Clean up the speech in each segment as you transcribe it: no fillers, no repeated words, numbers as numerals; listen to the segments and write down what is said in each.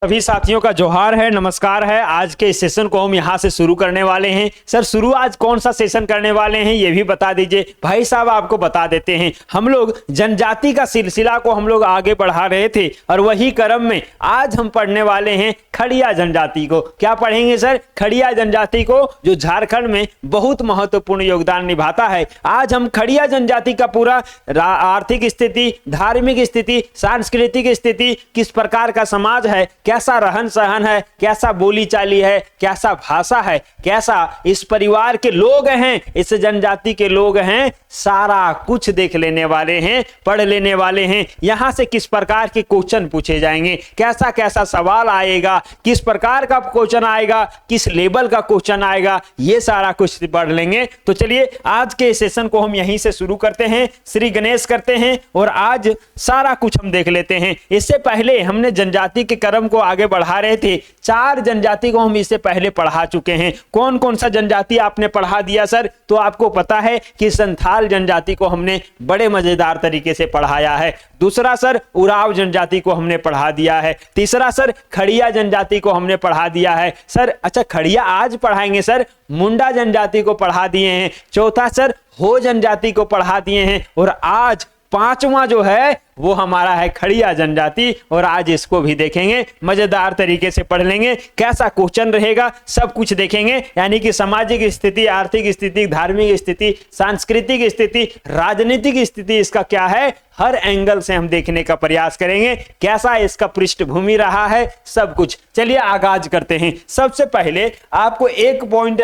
सभी साथियों का जोहार है, नमस्कार है। आज के इस सेशन को हम यहाँ से शुरू करने वाले हैं। सर शुरू आज कौन सा सेशन करने वाले हैं ये भी बता दीजिए। भाई साहब आपको बता देते हैं, हम लोग जनजाति का सिलसिला को हम लोग आगे बढ़ा रहे थे और वही क्रम में आज हम पढ़ने वाले हैं खड़िया जनजाति को। क्या पढ़ेंगे सर? खड़िया जनजाति को, जो झारखंड में बहुत महत्वपूर्ण योगदान निभाता है। आज हम खड़िया जनजाति का पूरा आर्थिक स्थिति, धार्मिक स्थिति, सांस्कृतिक स्थिति, किस प्रकार का समाज है, कैसा रहन सहन है, कैसा बोली चाली है, कैसा भाषा है, कैसा इस परिवार के लोग हैं, इस जनजाति के लोग हैं, सारा कुछ देख लेने वाले हैं, पढ़ लेने वाले हैं। यहां से किस प्रकार के क्वेश्चन पूछे जाएंगे, कैसा कैसा सवाल आएगा, किस प्रकार का क्वेश्चन आएगा, किस लेवल का क्वेश्चन आएगा, ये सारा कुछ पढ़ लेंगे। तो चलिए आज के सेशन को हम यहीं से शुरू करते हैं, श्री गणेश करते हैं और आज सारा कुछ हम देख लेते हैं। इससे पहले हमने जनजाति के क्रम को आगे बढ़ा रहे थे। 4 जनजाति को हम इससे पहले पढ़ा चुके हैं। कौन कौन सा जनजाति आपने पढ़ा दिया सर? तो आपको पता है कि संथाल जनजाति को हमने बड़े मजेदार तरीके से पढ़ाया है। दूसरा सर उराव जनजाति को हमने पढ़ा दिया है। तीसरा सर खड़िया जनजाति को हमने पढ़ा दिया है। सर अच्छा खड़िया आज पढ़ाएंगे सर, मुंडा जनजाति को पढ़ा दिए हैं। चौथा सर हो जनजाति को पढ़ा दिए हैं और आज 5वां जो है वो हमारा है खड़िया जनजाति और आज इसको भी देखेंगे, मजेदार तरीके से पढ़ लेंगे। कैसा क्वेश्चन रहेगा सब कुछ देखेंगे, यानी कि सामाजिक स्थिति, आर्थिक स्थिति, धार्मिक स्थिति, सांस्कृतिक स्थिति, राजनीतिक स्थिति इसका क्या है, हर एंगल से हम देखने का प्रयास करेंगे। कैसा इसका पृष्ठभूमि रहा है, सब कुछ। चलिए आगाज करते हैं। सबसे पहले आपको एक पॉइंट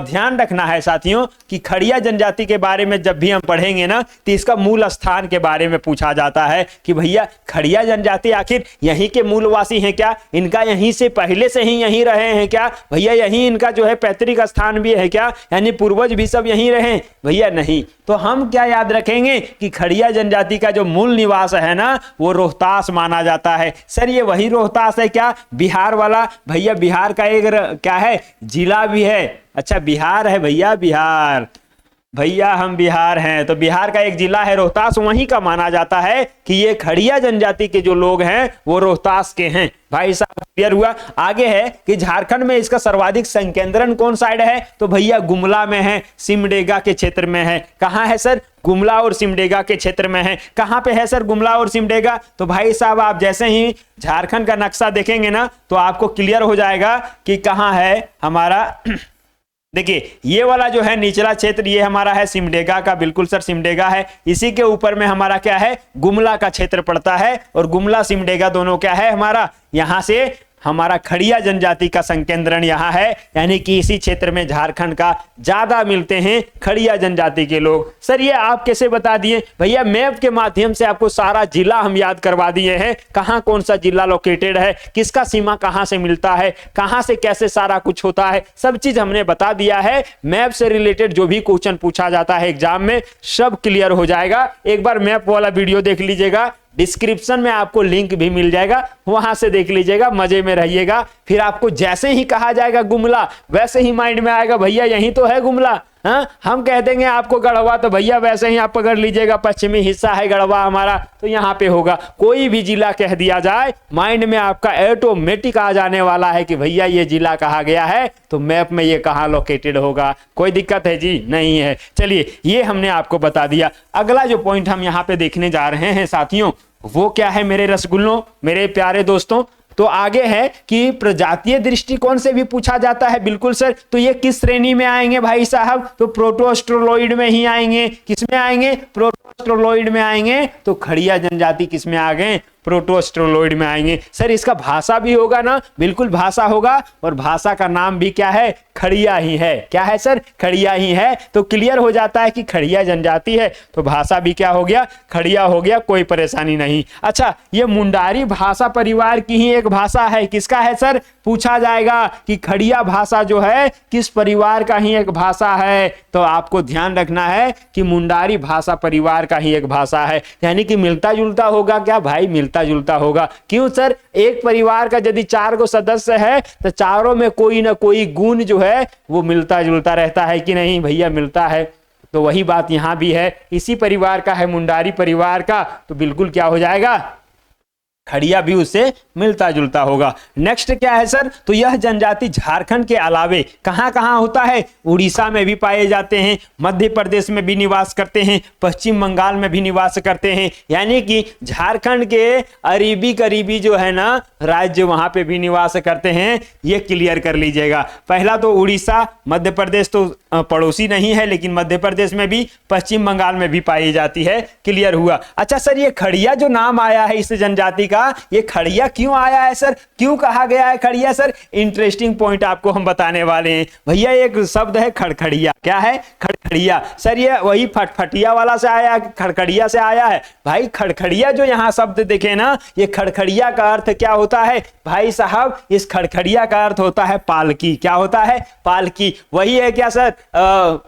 ध्यान रखना है साथियों कि खड़िया जनजाति के बारे में जब भी हम पढ़ेंगे ना तो इसका मूल स्थान के बारे में पूछा जाता है कि भैया खड़िया जनजाति आखिर यहीं के मूलवासी हैं क्या, इनका यहीं से पहले से ही यहीं रहे हैं क्या, भैया यहीं इनका जो है पैतृक स्थान भी है क्या, यानी पूर्वज भी सब यहीं रहे? भैया नहीं। तो हम क्या याद रखेंगे कि खड़िया जनजाति का जो मूल निवास है ना वो रोहतास माना जाता है। सर ये वही रोहतास है क्या, बिहार वाला? भैया बिहार का एक क्या है जिला भी है। अच्छा बिहार है भैया, बिहार, भैया हम बिहार हैं तो बिहार का एक जिला है रोहतास, वहीं का माना जाता है कि ये खड़िया जनजाति के जो लोग हैं वो रोहतास के हैं। भाई साहब क्लियर हुआ? आगे है कि झारखंड में इसका सर्वाधिक संकेंद्रण कौन साइड है? तो भैया गुमला में है, सिमडेगा के क्षेत्र में है। कहां है सर? गुमला और सिमडेगा के क्षेत्र में है। कहां पे है सर गुमला और सिमडेगा? तो भाई साहब आप जैसे ही झारखंड का नक्शा देखेंगे ना तो आपको क्लियर हो जाएगा कि कहां है हमारा। देखिए ये वाला जो है निचला क्षेत्र ये हमारा है सिमडेगा का, बिल्कुल सर सिमडेगा है। इसी के ऊपर में हमारा क्या है, गुमला का क्षेत्र पड़ता है और गुमला सिमडेगा दोनों क्या है हमारा, यहां से हमारा खड़िया जनजाति का संकेंद्रण यहाँ है, यानी कि इसी क्षेत्र में झारखंड का ज्यादा मिलते हैं खड़िया जनजाति के लोग। सर ये आप कैसे बता दिए? भैया मैप के माध्यम से आपको सारा जिला हम याद करवा दिए हैं, कहाँ कौन सा जिला लोकेटेड है, किसका सीमा कहाँ से मिलता है, कहाँ से कैसे सारा कुछ होता है, सब चीज हमने बता दिया है। मैप से रिलेटेड जो भी क्वेश्चन पूछा जाता है एग्जाम में सब क्लियर हो जाएगा। एक बार मैप वाला वीडियो देख लीजिएगा, डिस्क्रिप्शन में आपको लिंक भी मिल जाएगा, वहां से देख लीजिएगा, मजे में रहिएगा। फिर आपको जैसे ही कहा जाएगा गुमला वैसे ही माइंड में आएगा भैया यही तो है गुमला। हाँ हम कह देंगे आपको गढ़वा तो भैया वैसे ही आप पकड़ लीजिएगा पश्चिमी हिस्सा है गढ़वा हमारा तो यहाँ पे होगा। कोई भी जिला कह दिया जाए माइंड में आपका ऑटोमेटिक आ जाने वाला है कि भैया ये जिला कहा गया है तो मैप में ये कहाँ लोकेटेड होगा। कोई दिक्कत है जी? नहीं है। चलिए ये हमने आपको बता दिया। अगला जो पॉइंट हम यहाँ पे देखने जा रहे हैं साथियों वो क्या है मेरे रसगुल्लों, मेरे प्यारे दोस्तों? तो आगे है कि प्रजातीय दृष्टिकोण से भी पूछा जाता है। बिल्कुल सर। तो ये किस श्रेणी में आएंगे भाई साहब? तो प्रोटोस्ट्रोलॉइड में ही आएंगे। किसमें आएंगे? प्रोटोस्ट्रोलॉइड में आएंगे। तो खड़िया जनजाति किसमें आ गए? प्रोटोस्ट्रोलॉइड में आएंगे। सर इसका भाषा भी होगा ना? बिल्कुल भाषा होगा और भाषा का नाम भी क्या है? खड़िया ही है। क्या है सर? खड़िया ही है। तो क्लियर हो जाता है कि खड़िया जनजाति है तो भाषा भी क्या हो गया? खड़िया हो गया, कोई परेशानी नहीं। अच्छा ये मुंडारी भाषा परिवार की ही एक भाषा है। किसका है सर? पूछा जाएगा कि खड़िया भाषा जो है किस परिवार का ही एक भाषा है, तो आपको ध्यान रखना है कि मुंडारी भाषा परिवार का ही एक भाषा है, यानी कि मिलता जुलता होगा क्या भाई? मिलता जुलता होगा। क्यों सर? एक परिवार का यदि 4 गो सदस्य है तो चारों में कोई ना कोई गुण जो है वो मिलता जुलता रहता है कि नहीं भैया? मिलता है। तो वही बात यहां भी है, इसी परिवार का है मुंडारी परिवार का, तो बिल्कुल क्या हो जाएगा? खड़िया भी उससे मिलता जुलता होगा। नेक्स्ट क्या है सर, तो यह जनजाति झारखंड के अलावे कहां कहां होता है, उड़ीसा में भी पाए जाते हैं, मध्य प्रदेश में भी निवास करते हैं, पश्चिम बंगाल में भी निवास करते हैं। यानी कि झारखंड के करीबी करीबी जो है ना राज्य, वहां पे भी निवास करते हैं। ये क्लियर कर लीजिएगा। पहला तो उड़ीसा, मध्य प्रदेश तो पड़ोसी नहीं है, लेकिन मध्य प्रदेश में भी, पश्चिम बंगाल में भी पाई जाती है। क्लियर हुआ। अच्छा सर, ये खड़िया जो नाम आया है इस जनजाति का, ये खड़िया क्यों आया है सर, क्यों कहा गया है खड़िया सर? इंटरेस्टिंग पॉइंट आपको हम बताने वाले हैं भैया। एक शब्द है खड़खड़िया। क्या है? खड़खड़िया। सर ये वही फटफटिया वाला से आया, खड़खड़िया से आया है भाई। खड़खड़िया जो यहाँ शब्द देखे ना, ये खड़खड़िया का अर्थ क्या होता है भाई साहब? इस खड़खड़िया का अर्थ होता है पालकी। क्या होता है? पालकी। वही है क्या सर?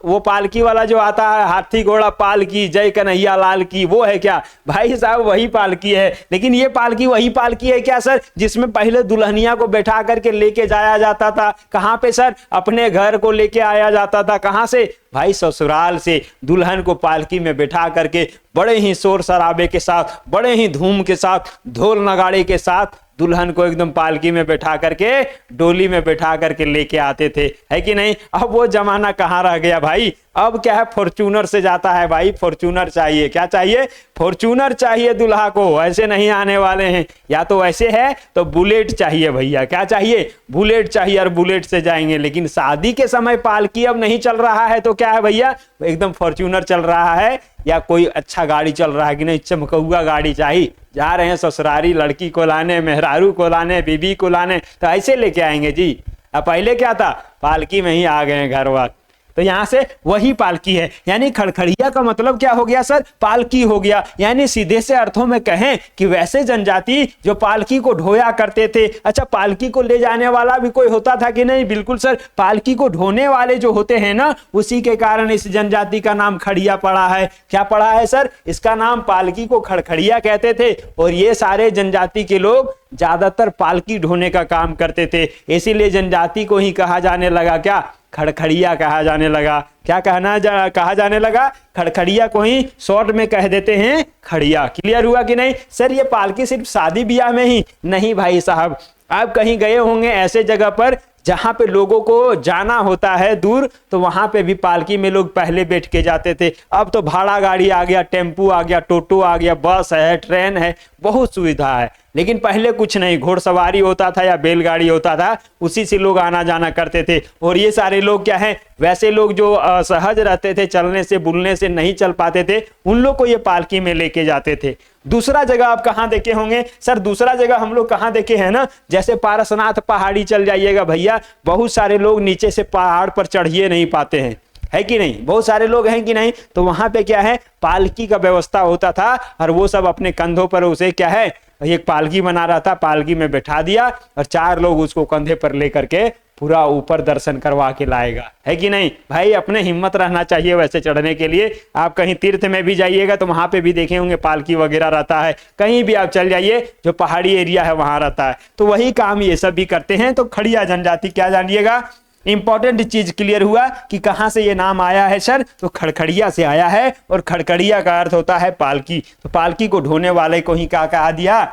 वो पालकी वाला जो आता है, हाथी घोड़ा पालकी, जय कन्हैया लाल की, वो है क्या भाई साहब? वही पालकी है। लेकिन ये पालकी वही पालकी है क्या सर, जिसमें पहले दुल्हनिया को बैठा करके लेके जाया जाता था? कहां पे सर? अपने घर को लेके आया जाता था। कहां से भाई? ससुराल से। दुल्हन को पालकी में बैठा करके बड़े ही शोर शराबे के साथ, बड़े ही धूम के साथ, ढोल नगाड़े के साथ दुल्हन को एकदम पालकी में बैठा करके, डोली में बैठा करके लेके आते थे, है कि नहीं? अब वो जमाना कहाँ रह गया भाई? अब क्या है, फॉर्च्यूनर से जाता है भाई। फॉर्च्यूनर चाहिए। क्या चाहिए? फॉर्च्यूनर चाहिए दुल्हा को। ऐसे नहीं आने वाले हैं। या तो ऐसे है तो बुलेट चाहिए भैया। क्या चाहिए? बुलेट चाहिए, और बुलेट से जाएंगे। लेकिन शादी के समय पालकी अब नहीं चल रहा है, तो क्या है भैया? एकदम फॉर्च्यूनर चल रहा है, या कोई अच्छा गाड़ी चल रहा है कि नहीं, चमकौआ गाड़ी चाहिए। जा रहे हैं ससुरारी लड़की को लाने, मेहरारू को लाने, बीबी को लाने, तो ऐसे लेके आएंगे जी। अब पहले क्या था? पालकी में ही आ गए घर वाले। तो यहां से वही पालकी है। यानी खड़खड़िया का मतलब क्या हो गया सर? पालकी हो गया। यानी सीधे से अर्थों में कहें कि वैसे जनजाति जो पालकी को ढोया करते थे। अच्छा, पालकी को ले जाने वाला भी कोई होता था कि नहीं? बिल्कुल सर। पालकी को ढोने वाले जो होते हैं ना, उसी के कारण इस जनजाति का नाम खड़िया पड़ा है। क्या पड़ा है सर? इसका नाम, पालकी को खड़खड़िया कहते थे। और ये सारे जनजाति के लोग ज्यादातर पालकी ढोने का काम करते थे। इसीलिए जनजाति को ही कहा जाने लगा क्या? खड़खड़िया कहा जाने लगा। क्या कहा जाने लगा? खड़खड़िया को ही शॉर्ट में कह देते हैं खड़िया। क्लियर हुआ कि नहीं सर? ये पालकी सिर्फ शादी ब्याह में ही नहीं भाई साहब, आप कहीं गए होंगे ऐसे जगह पर जहां पे लोगों को जाना होता है दूर, तो वहां पे भी पालकी में लोग पहले बैठ के जाते थे। अब तो भाड़ा गाड़ी आ गया, टेम्पू आ गया, टोटो आ गया, बस है, ट्रेन है, बहुत सुविधा है। लेकिन पहले कुछ नहीं, घोड़सवारी होता था या बैलगाड़ी होता था, उसी से लोग आना जाना करते थे। और ये सारे लोग क्या है, वैसे लोग जो सहज रहते थे, चलने से बुलने से नहीं चल पाते थे, उन लोग को ये पालकी में लेके जाते थे। दूसरा जगह आप कहां देखे होंगे सर? दूसरा जगह हम लोग कहां देखे हैं ना, जैसे पारसनाथ पहाड़ी चल जाइएगा भैया, बहुत सारे लोग नीचे से पहाड़ पर चढ़िए नहीं पाते हैं, है कि नहीं? बहुत सारे लोग हैं कि नहीं? तो वहां पे क्या है, पालकी का व्यवस्था होता था, और वो सब अपने कंधों पर उसे क्या है, एक पालकी बना रहा था, पालकी में बैठा दिया, और 4 लोग उसको कंधे पर लेकर के पूरा ऊपर दर्शन करवा के लाएगा, है कि नहीं भाई? अपने हिम्मत रहना चाहिए वैसे चढ़ने के लिए। आप कहीं तीर्थ में भी जाइएगा तो वहां पे भी देखे होंगे पालकी वगैरह रहता है। कहीं भी आप चल जाइए जो पहाड़ी एरिया है वहां रहता है। तो वही काम ये सब भी करते हैं। तो खड़िया जनजाति, क्या जानिएगा, इंपॉर्टेंट चीज क्लियर हुआ कि कहां से ये नाम आया है सर? तो खड़खड़िया से आया है। और खड़खड़िया का अर्थ होता है पालकी। तो पालकी को ढोने वाले को ही क्या कहा दिया?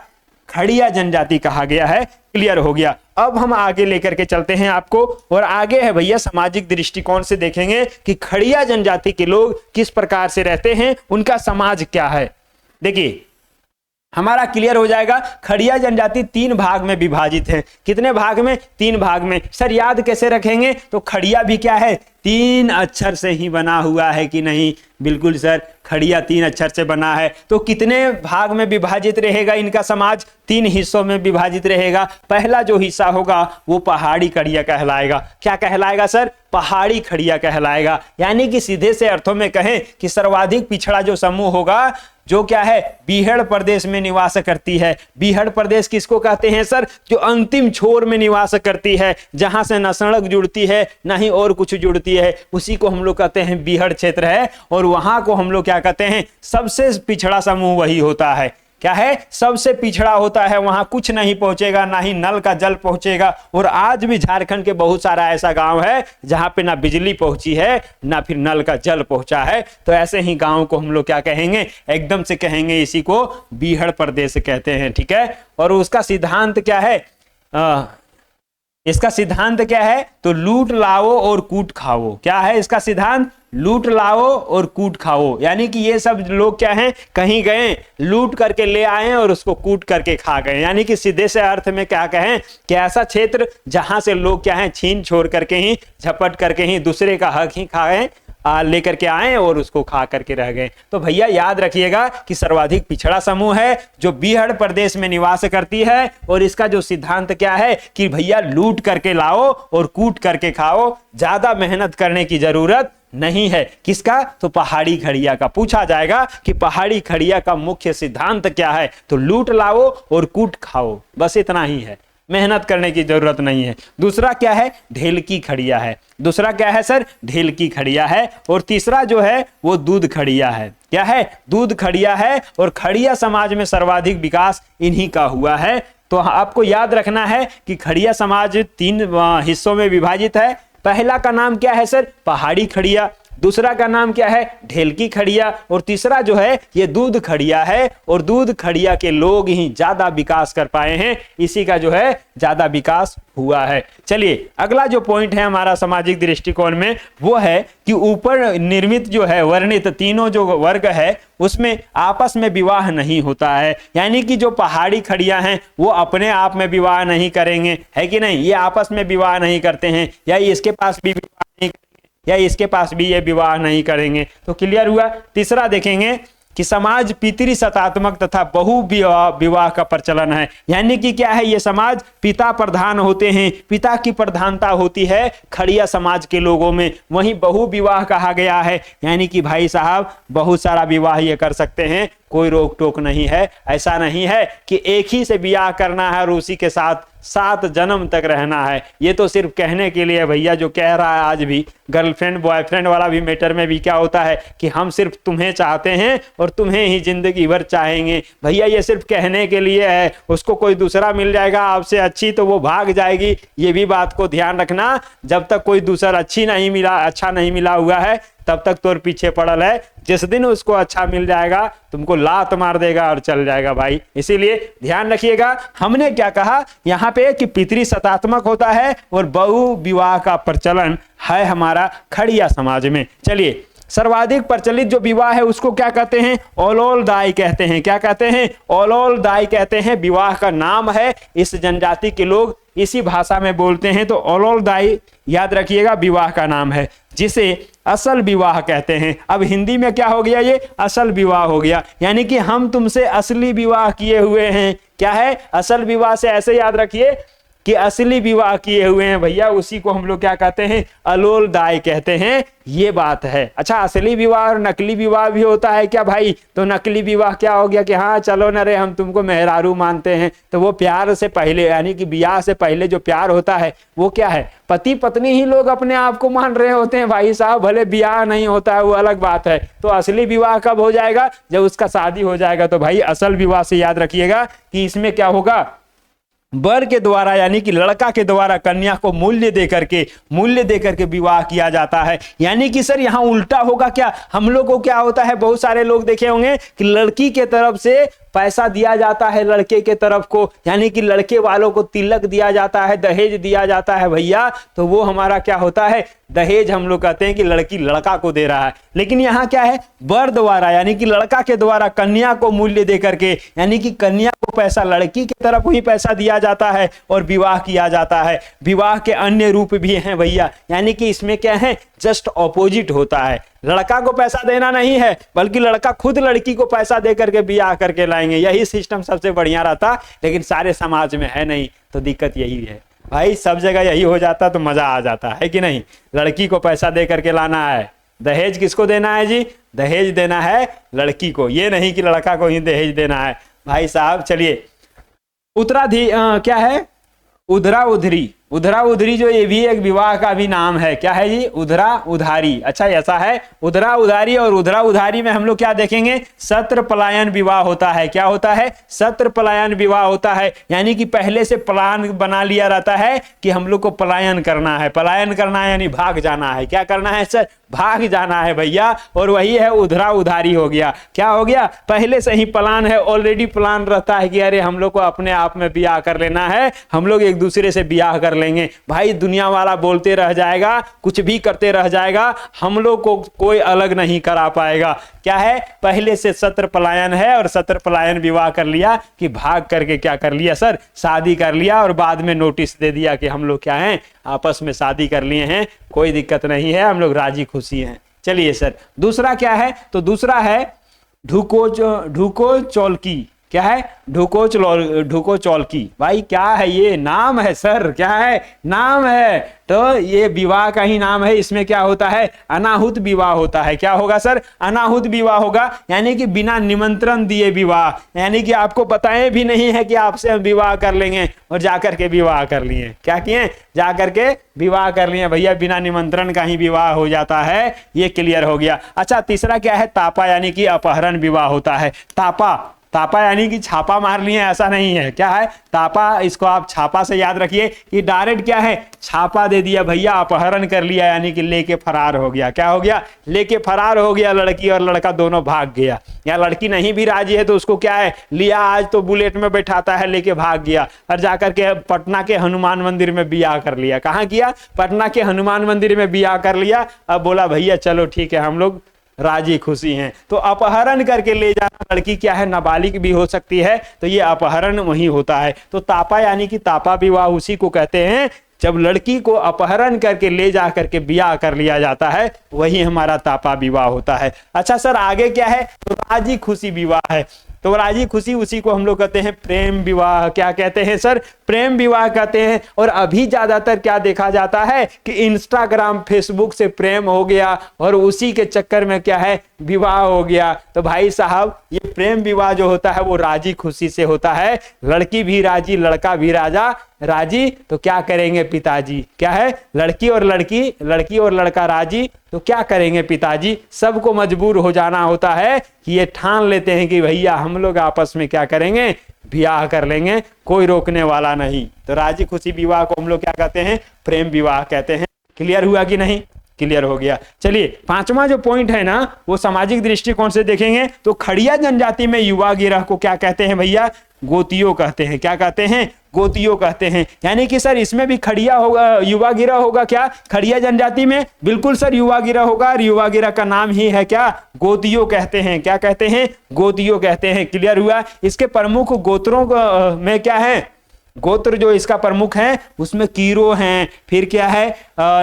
खड़िया जनजाति कहा गया है। क्लियर हो गया। अब हम आगे लेकर के चलते हैं आपको, और आगे है भैया सामाजिक दृष्टिकोण से देखेंगे कि खड़िया जनजाति के लोग किस प्रकार से रहते हैं, उनका समाज क्या है। देखिए हमारा क्लियर हो जाएगा। खड़िया जनजाति 3 भाग में विभाजित है। कितने भाग में? 3 भाग में। सर याद कैसे रखेंगे? तो खड़िया भी क्या है, 3 अक्षर से ही बना हुआ है कि नहीं? बिल्कुल सर, खड़िया 3 अक्षर से बना है। तो कितने भाग में विभाजित रहेगा इनका समाज? 3 हिस्सों में विभाजित रहेगा। पहला जो हिस्सा होगा वो पहाड़ी खड़िया कहलाएगा। क्या कहलाएगा सर? पहाड़ी खड़िया कहलाएगा। यानी कि सीधे से अर्थों में कहें कि सर्वाधिक पिछड़ा जो समूह होगा, जो क्या है, बीहड़ प्रदेश में निवास करती है। बीहड़ प्रदेश किसको कहते हैं सर? जो अंतिम छोर में निवास करती है, जहां से न सड़क जुड़ती है न ही और कुछ जुड़ती है, उसी को हम लोग कहते हैं बीहड़ क्षेत्र है। और वहां को हम लोग क्या कहते हैं? सबसे पिछड़ा समूह वही होता है। क्या है, सबसे पिछड़ा होता है, वहां कुछ नहीं पहुंचेगा, ना ही नल का जल पहुंचेगा। और आज भी झारखंड के बहुत सारा ऐसा गांव है जहां पे ना बिजली पहुंची है, ना फिर नल का जल पहुंचा है। तो ऐसे ही गांव को हम लोग क्या कहेंगे, एकदम से कहेंगे इसी को बीहड़ प्रदेश कहते हैं। ठीक है, और उसका सिद्धांत क्या है, इसका सिद्धांत क्या है, तो लूट लाओ और कूट खाओ। क्या है इसका सिद्धांत, लूट लाओ और कूट खाओ। यानी कि ये सब लोग क्या हैं, कहीं गए लूट करके ले आए और उसको कूट करके खा गए। यानी कि सीधे से अर्थ में क्या कहें कि ऐसा क्षेत्र जहां से लोग क्या है, छीन छोड़ करके ही, झपट करके ही दूसरे का हक ही खाए, लेकर के आए और उसको खा करके रह गए। तो भैया याद रखिएगा कि सर्वाधिक पिछड़ा समूह है जो बीहड़ प्रदेश में निवास करती है। और इसका जो सिद्धांत क्या है कि भैया लूट करके लाओ और कूट करके खाओ, ज्यादा मेहनत करने की जरूरत नहीं है। किसका, तो पहाड़ी खड़िया का। पूछा जाएगा कि पहाड़ी खड़िया का मुख्य सिद्धांत क्या है, तो लूट लाओ और कूट खाओ, बस इतना ही है, मेहनत करने की जरूरत नहीं है। दूसरा क्या है, ढेलकी खड़िया है। दूसरा क्या है सर, ढेलकी खड़िया है। और तीसरा जो है वो दूध खड़िया है। क्या है, दूध खड़िया है। और खड़िया समाज में सर्वाधिक विकास इन्हीं का हुआ है। तो आपको याद रखना है कि खड़िया समाज 3 हिस्सों में विभाजित है। पहला का नाम क्या है सर, पहाड़ी खड़िया। दूसरा का नाम क्या है, ढेलकी खड़िया। और तीसरा जो है ये दूध खड़िया है। और दूध खड़िया के लोग ही ज्यादा विकास कर पाए हैं, इसी का जो है ज्यादा विकास हुआ है। चलिए अगला जो पॉइंट है हमारा सामाजिक दृष्टिकोण में, वो है कि ऊपर निर्मित जो है वर्णित तीनों जो वर्ग है उसमें आपस में विवाह नहीं होता है। यानी कि जो पहाड़ी खड़िया हैं वो अपने आप में विवाह नहीं करेंगे, है कि नहीं, ये आपस में विवाह नहीं करते हैं, या इसके पास भी विवाह नहीं, या इसके पास भी ये विवाह नहीं करेंगे। तो क्लियर हुआ। तीसरा देखेंगे कि समाज पितृ सतात्मक तथा बहु विवाह का प्रचलन है। यानी कि क्या है, ये समाज पिता प्रधान होते हैं, पिता की प्रधानता होती है खड़िया समाज के लोगों में। वहीं बहु विवाह कहा गया है, यानी कि भाई साहब बहुत सारा विवाह ये कर सकते हैं, कोई रोक टोक नहीं है। ऐसा नहीं है कि एक ही से ब्याह करना है और उसी के साथ 7 जन्म तक रहना है। ये तो सिर्फ कहने के लिए भैया जो कह रहा है, आज भी गर्लफ्रेंड बॉयफ्रेंड वाला भी मैटर में भी क्या होता है कि हम सिर्फ तुम्हें चाहते हैं और तुम्हें ही जिंदगी भर चाहेंगे। भैया ये सिर्फ कहने के लिए है, उसको कोई दूसरा मिल जाएगा आपसे अच्छी तो वो भाग जाएगी। ये भी बात को ध्यान रखना, जब तक कोई दूसरा अच्छा नहीं मिला हुआ है तब तक तोर पीछे पड़ल है। जिस दिन उसको अच्छा मिल जाएगा तुमको लात मार देगा और चल जाएगा भाई। इसीलिए ध्यान रखिएगा, हमने क्या कहा यहाँ पे कि पितृ सतात्मक होता है और बहु विवाह का प्रचलन है हमारा खड़िया समाज में। चलिए सर्वाधिक प्रचलित जो विवाह है उसको क्या कहते हैं, ओलोलदाई कहते हैं। क्या कहते हैं, ओलोलदाई कहते हैं। विवाह का नाम है, इस जनजाति के लोग इसी भाषा में बोलते हैं। तो ओलोलदाई याद रखिएगा विवाह का नाम है, जिसे असल विवाह कहते हैं। अब हिंदी में क्या हो गया, ये असल विवाह हो गया। यानी कि हम तुमसे असली विवाह किए हुए हैं। क्या है, असल विवाह से ऐसे याद रखिए कि असली विवाह किए हुए हैं भैया, उसी को हम लोग क्या कहते हैं, अलोलदाई कहते हैं। ये बात है। अच्छा, असली विवाह और नकली विवाह भी होता है क्या भाई? तो नकली विवाह क्या हो गया कि हाँ चलो न रे हम तुमको मेहरारू मानते हैं। तो वो प्यार से पहले यानी कि ब्याह से पहले जो प्यार होता है वो क्या है, पति पत्नी ही लोग अपने आप को मान रहे होते हैं भाई साहब, भले ब्याह नहीं होता है वो अलग बात है। तो असली विवाह कब हो जाएगा, जब उसका शादी हो जाएगा। तो भाई असल विवाह से याद रखिएगा कि इसमें क्या होगा, वर के द्वारा यानी कि लड़का के द्वारा कन्या को मूल्य देकर के विवाह किया जाता है। यानी कि सर यहाँ उल्टा होगा क्या, हम लोग को क्या होता है, बहुत सारे लोग देखे होंगे कि लड़की के तरफ से पैसा दिया जाता है लड़के के तरफ को, यानी कि लड़के वालों को तिलक दिया जाता है, दहेज दिया जाता है भैया। तो वो हमारा क्या होता है, दहेज हम लोग कहते हैं कि लड़की लड़का को दे रहा है। लेकिन यहाँ क्या है, वर द्वारा यानी कि लड़का के द्वारा कन्या को मूल्य दे करके, यानी कि कन्या को पैसा लड़की की तरफ ही पैसा दिया जाता है और विवाह किया जाता है। विवाह के अन्य रूप भी हैं भैया, यानी कि इसमें क्या है, जस्ट ऑपोजिट होता है। लड़का को पैसा देना नहीं है, बल्कि लड़का खुद लड़की को पैसा दे करके ब्याह करके लाएंगे। यही सिस्टम सबसे बढ़िया रहता, लेकिन सारे समाज में है नहीं, तो दिक्कत यही है भाई। सब जगह यही हो जाता तो मजा आ जाता है कि नहीं। लड़की को पैसा दे करके लाना है, दहेज किसको देना है जी, दहेज देना है लड़की को, ये नहीं कि लड़का को ही दहेज देना है भाई साहब। चलिए क्या है, उधरा उधरी, उधरा उधरी जो ये भी एक विवाह का भी नाम है, क्या है जी, उधरा उधारी। अच्छा ऐसा है, उधरा उधारी। और उधरा उधारी में हम लोग क्या देखेंगे, सत्र पलायन विवाह होता है। क्या होता है, सत्र पलायन विवाह होता है, यानी कि पहले से प्लान बना लिया रहता है कि हम लोग को पलायन करना है। पलायन करना है यानी भाग जाना है। क्या करना है सर, भाग जाना है भैया। और वही है उधरा उधारी हो गया। क्या हो गया, पहले से ही प्लान है, ऑलरेडी प्लान रहता है कि अरे हम लोग को अपने आप में ब्याह कर लेना है, हम लोग एक दूसरे से ब्याह कर लेंगे। भाई दुनिया वाला बोलते रह जाएगा, कुछ भी करते रह जाएगा, हम लोग को कोई अलग नहीं करा पाएगा। क्या है, पहले से सत्र पलायन है और सत्र पलायन विवाह कर लिया कि भाग करके क्या कर लिया सर, शादी कर लिया और बाद में नोटिस दे दिया कि हम लोग क्या हैं, आपस में शादी कर लिए हैं, कोई दिक्कत नहीं है, हम लोग राजी खुशी हैं। चलिए सर, दूसरा क्या है, तो दूसरा है ढुको चौलकी। क्या है, ढुको चौलकी। भाई क्या है, ये नाम है सर, क्या है, नाम है। तो ये विवाह का ही नाम है। इसमें क्या होता है, अनाहुत विवाह होता है। क्या होगा सर, अनाहुत विवाह होगा, यानी कि बिना निमंत्रण दिए विवाह, यानी कि आपको बताए भी नहीं है कि आपसे हम विवाह कर लेंगे और जाकर के विवाह कर लिए। क्या किए, जाकर के विवाह कर लिए भैया, बिना निमंत्रण का ही विवाह हो जाता है। ये क्लियर हो गया। अच्छा तीसरा क्या है, तापा, यानी कि अपहरण विवाह होता है। तापा, तापा यानी कि छापा मार लिए, ऐसा नहीं है। क्या है, तापा, इसको आप छापा से याद रखिए कि डायरेक्ट क्या है, छापा दे दिया भैया, अपहरण कर लिया, यानी कि लेके फरार हो गया। क्या हो गया, लेके फरार हो गया, लड़की और लड़का दोनों भाग गया। या लड़की नहीं भी राजी है तो उसको क्या है, लिया, आज तो बुलेट में बैठाता है, लेके भाग गया और जाकर के पटना के हनुमान मंदिर में ब्याह कर लिया। कहाँ किया, पटना के हनुमान मंदिर में ब्याह कर लिया। अब बोला भैया चलो ठीक है, हम लोग राजी खुशी हैं। तो अपहरण करके ले जाना, लड़की क्या है, नाबालिग भी हो सकती है, तो ये अपहरण वही होता है। तो तापा यानी कि तापा विवाह उसी को कहते हैं जब लड़की को अपहरण करके ले जा करके ब्याह कर लिया जाता है, वही हमारा तापा विवाह होता है। अच्छा सर आगे क्या है, तो राजी खुशी विवाह है। तो राजी खुशी उसी को हम लोग कहते हैं प्रेम विवाह। क्या कहते हैं सर, प्रेम विवाह कहते हैं। और अभी ज्यादातर क्या देखा जाता है कि इंस्टाग्राम फेसबुक से प्रेम हो गया और उसी के चक्कर में क्या है, विवाह हो गया। तो भाई साहब ये प्रेम विवाह जो होता है वो राजी खुशी से होता है, लड़की भी राजी, लड़का भी राजी। तो क्या करेंगे पिताजी, क्या है, लड़की और लड़का राजी, तो क्या करेंगे पिताजी, सबको मजबूर हो जाना होता है कि ये ठान लेते हैं कि भैया हम लोग आपस में क्या करेंगे, ब्याह कर लेंगे, कोई रोकने वाला नहीं। तो राजी खुशी विवाह को हम लोग क्या कहते हैं, प्रेम विवाह कहते हैं। क्लियर हुआ कि नहीं, क्लियर हो गया। चलिए पांचवा जो पॉइंट है ना, वो सामाजिक दृष्टिकोण से देखेंगे तो खड़िया जनजाति में युवा गिरह को क्या कहते हैं भैया, गोतियों कहते हैं। क्या कहते हैं, गोतियों कहते हैं। यानी कि सर इसमें भी खड़िया होगा, युवा गिरह होगा। क्या, खड़िया जनजाति में बिल्कुल सर युवा गिरह होगा, और युवा गिरह का नाम ही है क्या, गोतियों कहते हैं। क्या कहते हैं, गोतियों कहते हैं। क्लियर हुआ। इसके प्रमुख गोत्रों में क्या है, गोत्र जो इसका प्रमुख है उसमें कीरो हैं, फिर क्या है,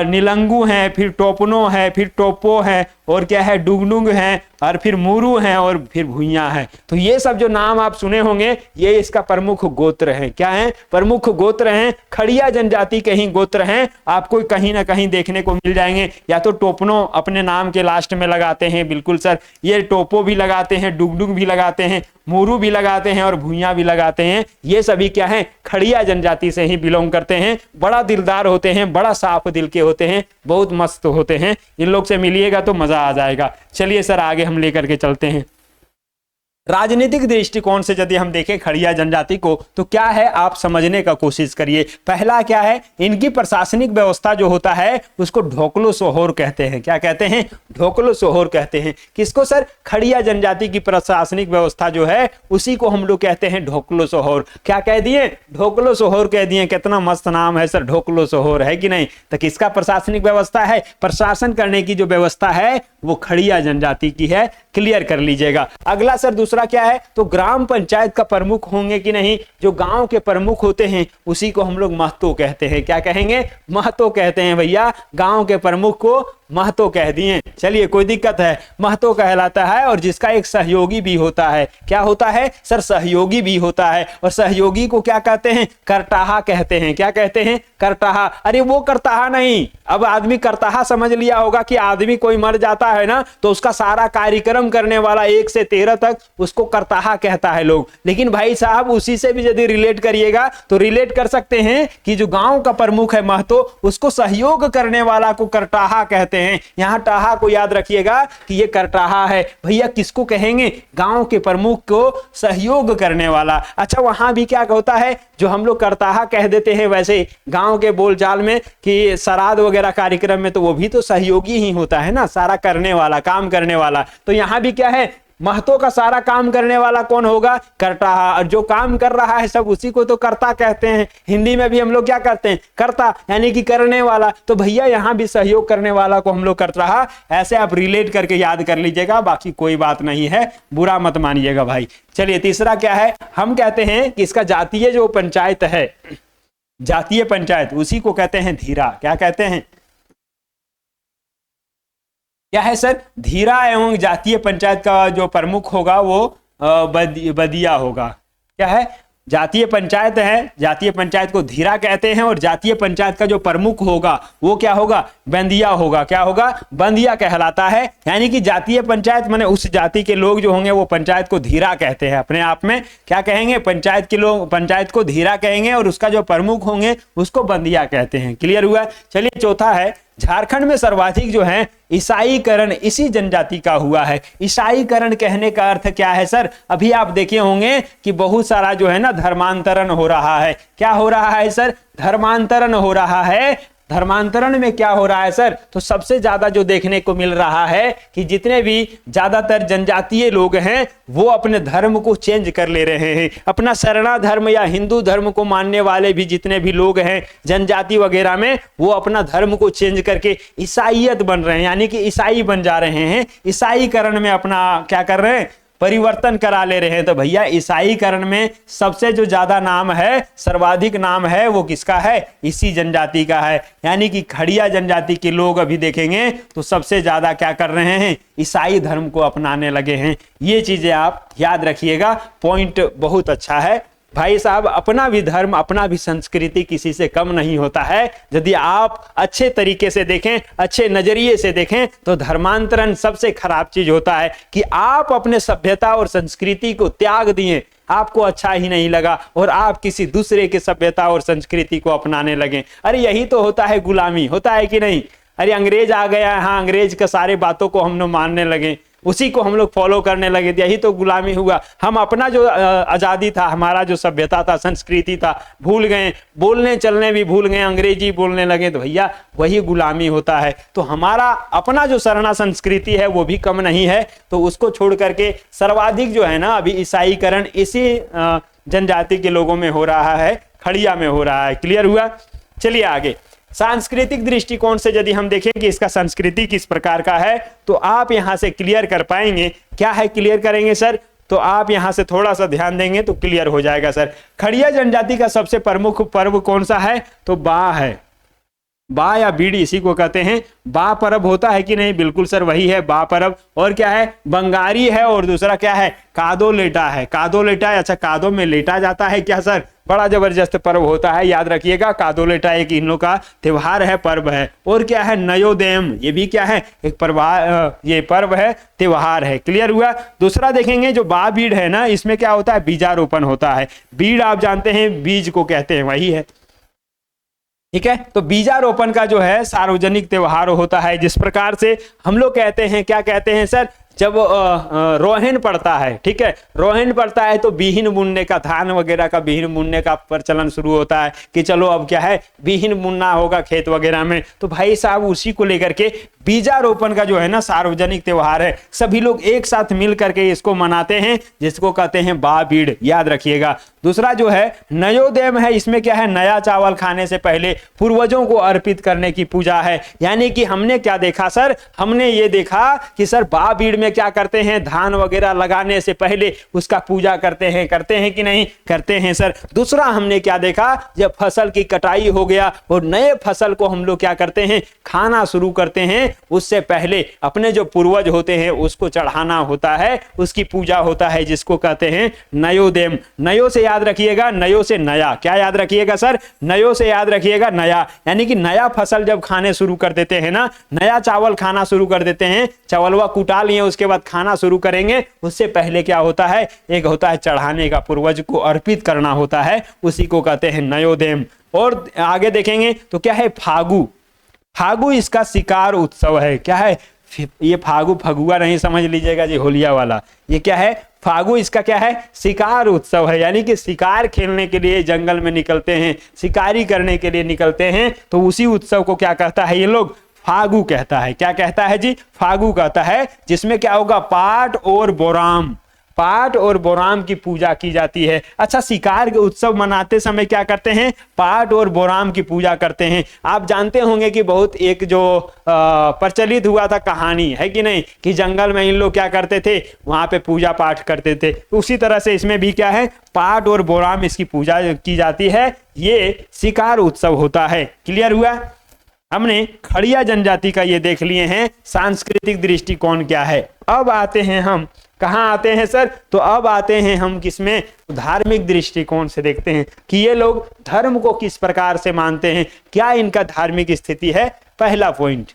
नीलंगू हैं, फिर टोपनो है, फिर टोपो है, और क्या है, डुगडुग हैं, और फिर मूरू हैं, और फिर भुइयां हैं। तो ये सब जो नाम आप सुने होंगे ये इसका प्रमुख गोत्र है। क्या है, प्रमुख गोत्र हैं, खड़िया जनजाति के ही गोत्र हैं। आपको कहीं ना कहीं देखने को मिल जाएंगे, या तो टोपनो अपने नाम के लास्ट में लगाते हैं, बिल्कुल सर, ये टोपो भी लगाते हैं, डुगडुग भी लगाते हैं, मूरू भी लगाते हैं, और भुइयां भी लगाते हैं। ये सभी क्या है, खड़िया जनजाति से ही बिलोंग करते हैं। बड़ा दिलदार होते हैं, बड़ा साफ दिल के होते हैं, बहुत मस्त होते हैं। इन लोग से मिलिएगा तो मजा आ जाएगा। चलिए सर आगे हम लेकर के चलते हैं। राजनीतिक दृष्टिकोण से यदि हम देखें खड़िया जनजाति को तो क्या है, आप समझने का कोशिश करिए। पहला क्या है, इनकी प्रशासनिक व्यवस्था जो होता है उसको ढोकलो सोहोर कहते हैं। क्या कहते हैं, ढोकलो सोहोर कहते हैं। किसको सर, खड़िया जनजाति की प्रशासनिक व्यवस्था जो है उसी को हम लोग कहते हैं ढोकलो सोहोर। क्या कह दिए, ढोकलो सोहोर कह दिए। कितना मस्त नाम है सर, ढोकलो सोहोर, है कि नहीं। तो किसका प्रशासनिक व्यवस्था है, प्रशासन करने की जो व्यवस्था है वो खड़िया जनजाति की है। क्लियर कर लीजिएगा। अगला सर दूसरा क्या है, तो ग्राम पंचायत का प्रमुख होंगे कि नहीं, जो गांव के प्रमुख होते हैं उसी को हम लोग महतो कहते हैं। क्या कहेंगे, महतो कहते हैं भैया। गांव के प्रमुख को महतो कह दिए, चलिए कोई दिक्कत है, महतो कहलाता है। और जिसका एक सहयोगी भी होता है, क्या होता है सर, सहयोगी भी होता है। और सहयोगी को क्या कहते हैं, करताहा कहते हैं। क्या कहते हैं, करताहा। अरे वो करताहा नहीं, अब आदमी करताहा समझ लिया होगा कि आदमी कोई मर जाता है ना तो उसका सारा कार्यक्रम करने वाला 1 से 13 तक उसको करताहा कहता है लोग। लेकिन भाई साहब उसी से भी यदि रिलेट करिएगा तो रिलेट कर सकते हैं कि जो गांव का प्रमुख है महतो, उसको सहयोग करने वाला को करताहा कहते हैं। यहां टाहा को याद रखिएगा कि ये करताहा है। भैया किसको कहेंगे, गांव के प्रमुख को सहयोग करने वाला। अच्छा वहां भी क्या होता है, जो हम लोग करताहा कह देते हैं वैसे गांव के बोलचाल में कि श्राद्ध वगैरह कार्यक्रम में, तो वो भी तो सहयोगी ही होता है ना, सारा करने वाला, काम करने वाला। तो यहां भी क्या है, महतो का सारा काम करने वाला कौन होगा, करताहा। और जो काम कर रहा है सब उसी को तो कर्ता कहते हैं। हिंदी में भी हम लोग क्या करते हैं, कर्ता, यानी कि करने वाला। तो भैया यहाँ भी सहयोग करने वाला को हम लोग करताहा, ऐसे आप रिलेट करके याद कर लीजिएगा, बाकी कोई बात नहीं है, बुरा मत मानिएगा भाई। चलिए तीसरा क्या है, हम कहते हैं कि इसका जातीय जो पंचायत है, जातीय पंचायत, उसी को कहते हैं धीरा। क्या कहते हैं, क्या है सर, धीरा। एवं जातीय पंचायत का जो प्रमुख होगा वो बदिया होगा। क्या है, जातीय पंचायत है, जातीय पंचायत को धीरा कहते हैं। और जातीय पंचायत का जो प्रमुख होगा वो क्या होगा, बंदिया होगा। क्या होगा, बंदिया कहलाता है। यानी कि जातीय पंचायत माने उस जाति के लोग जो होंगे वो पंचायत को धीरा कहते हैं। अपने आप में क्या कहेंगे, पंचायत के लोग पंचायत को धीरा कहेंगे और उसका जो प्रमुख होंगे उसको बंदिया कहते हैं। क्लियर हुआ। चलिए चौथा है, झारखंड में सर्वाधिक जो है ईसाईकरण इसी जनजाति का हुआ है। ईसाईकरण कहने का अर्थ क्या है सर, अभी आप देखे होंगे कि बहुत सारा जो है ना धर्मांतरण हो रहा है। क्या हो रहा है सर, धर्मांतरण हो रहा है। धर्मांतरण में क्या हो रहा है सर, तो सबसे ज्यादा जो देखने को मिल रहा है कि जितने भी ज्यादातर जनजातीय लोग हैं वो अपने धर्म को चेंज कर ले रहे हैं। अपना शरणा धर्म या हिंदू धर्म को मानने वाले भी जितने भी लोग हैं जनजाति वगैरह में, वो अपना धर्म को चेंज करके ईसाईयत बन रहे हैं, यानी कि ईसाई बन जा रहे हैं। ईसाईकरण में अपना क्या कर रहे हैं, परिवर्तन करा ले रहे हैं। तो भैया ईसाईकरण में सबसे जो ज्यादा नाम है, सर्वाधिक नाम है, वो किसका है, इसी जनजाति का है। यानी कि खड़िया जनजाति के लोग अभी देखेंगे तो सबसे ज्यादा क्या कर रहे हैं, ईसाई धर्म को अपनाने लगे हैं। ये चीजें आप याद रखिएगा, पॉइंट बहुत अच्छा है भाई साहब। अपना भी धर्म, अपना भी संस्कृति किसी से कम नहीं होता है। यदि आप अच्छे तरीके से देखें, अच्छे नजरिए से देखें, तो धर्मांतरण सबसे खराब चीज होता है कि आप अपने सभ्यता और संस्कृति को त्याग दिए, आपको अच्छा ही नहीं लगा और आप किसी दूसरे के सभ्यता और संस्कृति को अपनाने लगे। अरे यही तो होता है गुलामी, होता है कि नहीं। अरे अंग्रेज आ गया, हाँ अंग्रेज के सारे बातों को हम लोग मानने लगे, उसी को हम लोग फॉलो करने लगे, यही तो गुलामी हुआ। हम अपना जो आजादी था, हमारा जो सभ्यता था, संस्कृति था, भूल गए, बोलने चलने भी भूल गए, अंग्रेजी बोलने लगे, तो भैया वही गुलामी होता है। तो हमारा अपना जो शरणा संस्कृति है वो भी कम नहीं है, तो उसको छोड़ करके सर्वाधिक जो है ना अभी ईसाईकरण इसी जनजाति के लोगों में हो रहा है, खड़िया में हो रहा है। क्लियर हुआ। चलिए आगे, सांस्कृतिक दृष्टिकोण से यदि हम देखें कि इसका संस्कृति किस प्रकार का है, तो आप यहां से क्लियर कर पाएंगे। क्या है, क्लियर करेंगे सर, तो आप यहां से थोड़ा सा ध्यान देंगे तो क्लियर हो जाएगा सर। खड़िया जनजाति का सबसे प्रमुख पर्व कौन सा है, तो बा है। बा या बीड़ी इसी को कहते हैं। बा पर्व होता है कि नहीं, बिल्कुल सर वही है बा पर्व। और क्या है, बंगारी है, और दूसरा क्या है, कादो लेटा है। कादो लेटा है, अच्छा कादो में लेटा जाता है क्या सर, बड़ा जबरदस्त पर्व होता है, याद रखिएगा। कादो लेटा एक इन लोग का त्योहार है, पर्व है। और क्या है, नयोदेम, ये भी क्या है, एक ये पर्व है, त्योहार है। क्लियर हुआ। दूसरा देखेंगे जो बा बीड़ है ना, इसमें क्या होता है, बीजारोपण होता है। बीड़ आप जानते हैं बीज को कहते हैं, वही है, ठीक है। तो बीजारोपण का जो है सार्वजनिक त्योहार होता है। जिस प्रकार से हम लोग कहते हैं, क्या कहते हैं सर, जब रोहन पड़ता है, ठीक है, रोहन पड़ता है तो बीहन बुनने का, धान वगैरह का बीहन बुनने का प्रचलन शुरू होता है कि चलो अब क्या है, बीहन बुनना होगा खेत वगैरह में। तो भाई साहब उसी को लेकर के बीजारोपण का जो है ना सार्वजनिक त्योहार है, सभी लोग एक साथ मिल करके इसको मनाते हैं, जिसको कहते हैं बा बीड़, याद रखिएगा। दूसरा जो है नयोदेम है, इसमें क्या है, नया चावल खाने से पहले पूर्वजों को अर्पित करने की पूजा है। यानी कि हमने क्या देखा सर, हमने ये देखा कि सर बा बीड़ में क्या करते हैं, धान वगैरह लगाने से पहले उसका पूजा करते हैं कि नहीं, करते हैं सर। दूसरा हमने क्या देखा, जब फसल की कटाई हो गया और नए फसल को हम लोग क्या करते हैं, खाना शुरू करते हैं, उससे पहले अपने जो पूर्वज होते हैं उसको चढ़ाना होता है, उसकी पूजा होता है, जिसको कहते हैं नयोदेम। नयो से याद रखिएगा, नयो से नया, क्या याद रखिएगा सर, नयो से याद रखिएगा नया, यानी कि नया फसल जब खाने शुरू कर देते हैं ना, नया चावल खाना शुरू कर देते हैं, चावलवा कुटा लिए उसके बाद खाना शुरू करेंगे, उससे पहले क्या होता है, एक होता है चढ़ाने का, पूर्वज को अर्पित करना होता है, उसी को कहते हैं नयोदेम। और आगे देखेंगे तो क्या है, फागु। फागु इसका शिकार उत्सव है। क्या है ये फागु, फगुआ नहीं समझ लीजिएगा जी होलिया वाला, ये क्या है फागु, इसका क्या है, शिकार उत्सव है, यानी कि शिकार खेलने के लिए जंगल में निकलते हैं, शिकारी करने के लिए निकलते हैं, तो उसी उत्सव को क्या कहता है ये लोग, फागु कहता है। क्या कहता है जी, फागु कहता है, जिसमें क्या होगा, पाट और बोराम, पाट और बोराम की पूजा की जाती है। अच्छा, शिकार के उत्सव मनाते समय क्या करते हैं, पाट और बोराम की पूजा करते हैं। आप जानते होंगे कि बहुत एक जो प्रचलित हुआ था कहानी है कि नहीं, कि जंगल में इन लोग क्या करते थे, वहां पे पूजा पाठ करते थे। उसी तरह से इसमें भी क्या है, पाट और बोराम इसकी पूजा की जाती है, ये शिकार उत्सव होता है। क्लियर हुआ। हमने खड़िया जनजाति का ये देख लिए हैं सांस्कृतिक दृष्टिकोण क्या है। अब आते हैं हम, कहाँ आते हैं सर, तो अब आते हैं हम किसमें, धार्मिक दृष्टिकोण से देखते हैं कि ये लोग धर्म को किस प्रकार से मानते हैं, क्या इनका धार्मिक स्थिति है। पहला पॉइंट,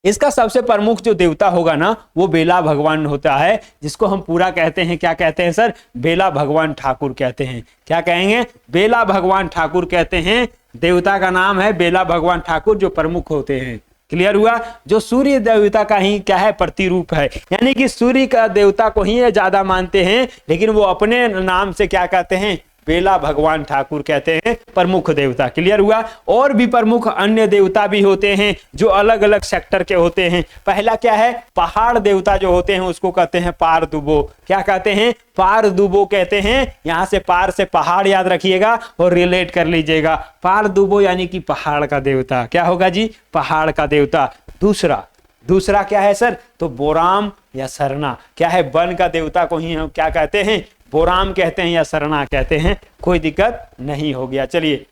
इसका सबसे प्रमुख जो देवता होगा ना, वो बेला भगवान होता है, जिसको हम पूरा कहते हैं, क्या कहते हैं सर, बेला भगवान ठाकुर कहते हैं। क्या कहेंगे, बेला भगवान ठाकुर कहते हैं। देवता का नाम है बेला भगवान ठाकुर, जो प्रमुख होते हैं। क्लियर हुआ। जो सूर्य देवता का ही क्या है, प्रतिरूप है, यानी कि सूर्य का देवता को ही ज्यादा मानते हैं, लेकिन वो अपने नाम से क्या कहते हैं, बेला भगवान ठाकुर कहते हैं, प्रमुख देवता। क्लियर हुआ। और भी प्रमुख अन्य देवता भी होते हैं जो अलग अलग सेक्टर के होते हैं। पहला क्या है, पहाड़ देवता जो होते हैं उसको कहते हैं पारदुबो। क्या कहते हैं, पारदुबो कहते हैं। यहां से पार से पहाड़ याद रखिएगा और रिलेट कर लीजिएगा, पारदुबो यानी कि पहाड़ का देवता। क्या होगा जी, पहाड़ का देवता। दूसरा क्या है सर, तो बोराम या सरना, क्या है, वन का देवता को ही हम क्या कहते हैं, बोराम कहते हैं या सरना कहते हैं, कोई दिक्कत नहीं हो गया। चलिए,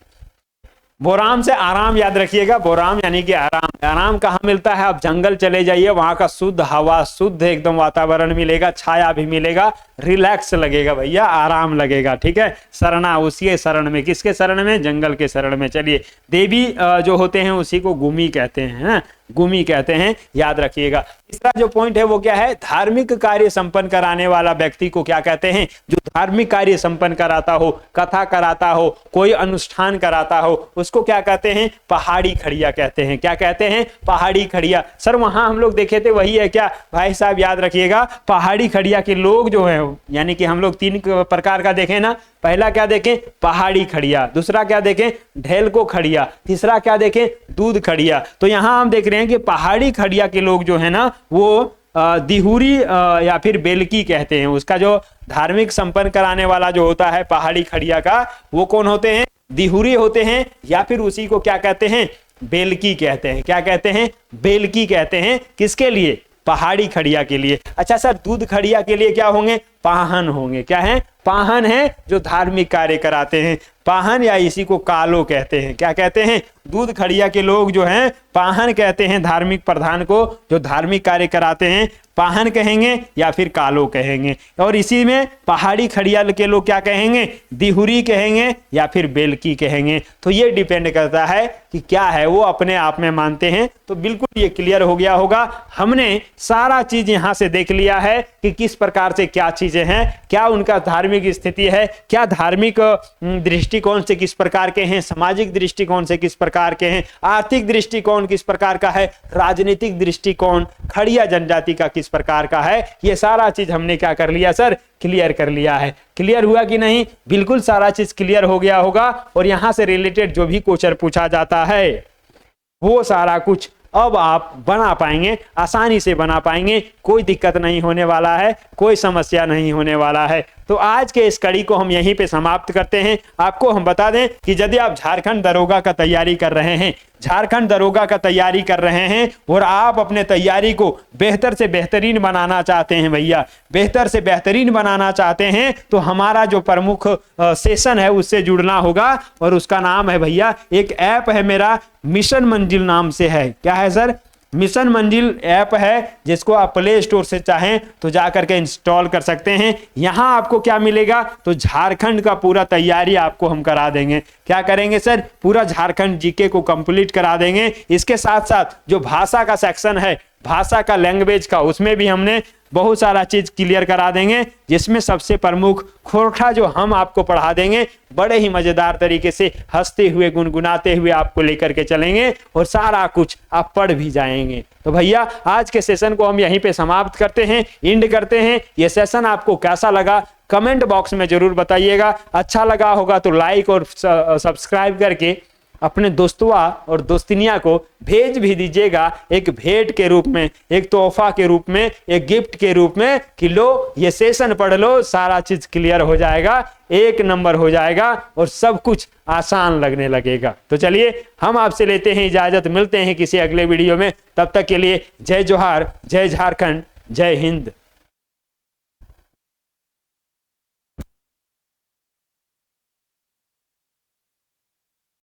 बोराम से आराम याद रखिएगा, बोराम यानी कि आराम। आराम कहाँ मिलता है, आप जंगल चले जाइए, वहां का शुद्ध हवा, शुद्ध एकदम वातावरण मिलेगा, छाया भी मिलेगा, रिलैक्स लगेगा भैया, आराम लगेगा। ठीक है, शरणा उसी शरण में, किसके शरण में, जंगल के शरण में। चलिए, देवी जो होते हैं उसी को गुमी कहते हैं, गुमी कहते हैं, याद रखिएगा। तीसरा जो पॉइंट है वो क्या है, धार्मिक कार्य संपन्न कराने वाला व्यक्ति को क्या कहते हैं, जो धार्मिक कार्य संपन्न कराता हो, कथा कराता हो, कोई अनुष्ठान कराता हो, उसको क्या कहते हैं, पहाड़ी खड़िया कहते हैं। क्या कहते हैं, पहाड़ी खड़िया। सर वहां हम लोग देखे थे, वही है क्या भाई साहब, याद रखिएगा। पहाड़ी खड़िया के लोग जो है, यानी कि हम लोग 3 प्रकार का देखें ना, पहला क्या देखें, पहाड़ी खड़िया, दूसरा क्या देखें, ढेल को खड़िया, तीसरा क्या देखें, दूध खड़िया। तो यहां हम देख रहे हैं कि पहाड़ी खड़िया के लोग जो है ना, वो दिहुरी या फिर बेलकी कहते हैं। उसका जो धार्मिक संपन्न कराने वाला जो होता है पहाड़ी खड़िया का, वो कौन होते हैं, दिहुरी होते हैं, या फिर उसी को क्या कहते हैं, बेलकी कहते हैं। क्या कहते हैं, बेलकी कहते हैं। किसके लिए, पहाड़ी खड़िया के लिए। अच्छा सर, दूध खड़िया के लिए क्या होंगे, पाहन होंगे। क्या है, पाहन है, जो धार्मिक कार्य कराते हैं। पाहन या इसी को कालो कहते हैं। क्या कहते हैं, दूध खड़िया के लोग जो हैं पाहन कहते हैं, धार्मिक प्रधान को जो धार्मिक कार्य कराते हैं पाहन कहेंगे या फिर कालो कहेंगे। और इसी में पहाड़ी खड़िया के लोग क्या कहेंगे, दिहुरी कहेंगे या फिर बेलकी कहेंगे। तो ये डिपेंड करता है कि क्या है वो अपने आप में मानते हैं। तो बिल्कुल ये क्लियर हो गया होगा। हमने सारा चीज यहां से देख लिया है कि किस प्रकार से क्या चीजें हैं, क्या उनका धार्मिक स्थिति है, क्या धार्मिक दृष्टिकोण से किस प्रकार के हैं, सामाजिक दृष्टिकोण से किस प्रकार के हैं, आर्थिक दृष्टिकोण किस प्रकार का है, राजनीतिक दृष्टिकोण खड़िया जनजाति का किस प्रकार का है। ये सारा चीज हमने क्या कर लिया सर, क्लियर कर लिया है। क्लियर हुआ कि नहीं, बिल्कुल सारा चीज क्लियर हो गया होगा। और यहां से रिलेटेड जो भी क्वेश्चन पूछा जाता है वो सारा कुछ अब आप बना पाएंगे, आसानी से बना पाएंगे, कोई दिक्कत नहीं होने वाला है, कोई समस्या नहीं होने वाला है। तो आज के इस कड़ी को हम यहीं पे समाप्त करते हैं। आपको हम बता दें कि यदि आप झारखंड दरोगा का तैयारी कर रहे हैं, झारखंड दरोगा का तैयारी कर रहे हैं और आप अपने तैयारी को बेहतर से बेहतरीन बनाना चाहते हैं भैया, बेहतर से बेहतरीन बनाना चाहते हैं, तो हमारा जो प्रमुख सेशन है उससे जुड़ना होगा। और उसका नाम है भैया, एक ऐप है मेरा, मिशन मंजिल नाम से है। क्या है सर, मिशन मंजिल ऐप है जिसको आप प्ले स्टोर से चाहें तो जा करके इंस्टॉल कर सकते हैं। यहाँ आपको क्या मिलेगा, तो झारखंड का पूरा तैयारी आपको हम करा देंगे। क्या करेंगे सर, पूरा झारखंड जीके को कंप्लीट करा देंगे। इसके साथ साथ जो भाषा का सेक्शन है, भाषा का लैंग्वेज का, उसमें भी हमने बहुत सारा चीज क्लियर करा देंगे, जिसमें सबसे प्रमुख खोरठा जो हम आपको पढ़ा देंगे, बड़े ही मजेदार तरीके से हंसते हुए गुनगुनाते हुए आपको लेकर के चलेंगे और सारा कुछ आप पढ़ भी जाएंगे। तो भैया आज के सेशन को हम यहीं पे समाप्त करते हैं, एंड करते हैं। ये सेशन आपको कैसा लगा कमेंट बॉक्स में जरूर बताइएगा। अच्छा लगा होगा तो लाइक और सब्सक्राइब करके अपने दोस्तवा और दोस्तिनिया को भेज भी दीजिएगा, एक भेंट के रूप में, एक तोहफा के रूप में, एक गिफ्ट के रूप में कि लो ये सेशन पढ़ लो, सारा चीज क्लियर हो जाएगा, एक नंबर हो जाएगा और सब कुछ आसान लगने लगेगा। तो चलिए हम आपसे लेते हैं इजाजत, मिलते हैं किसी अगले वीडियो में। तब तक के लिए जय जोहार, जय झारखंड, जय हिंद।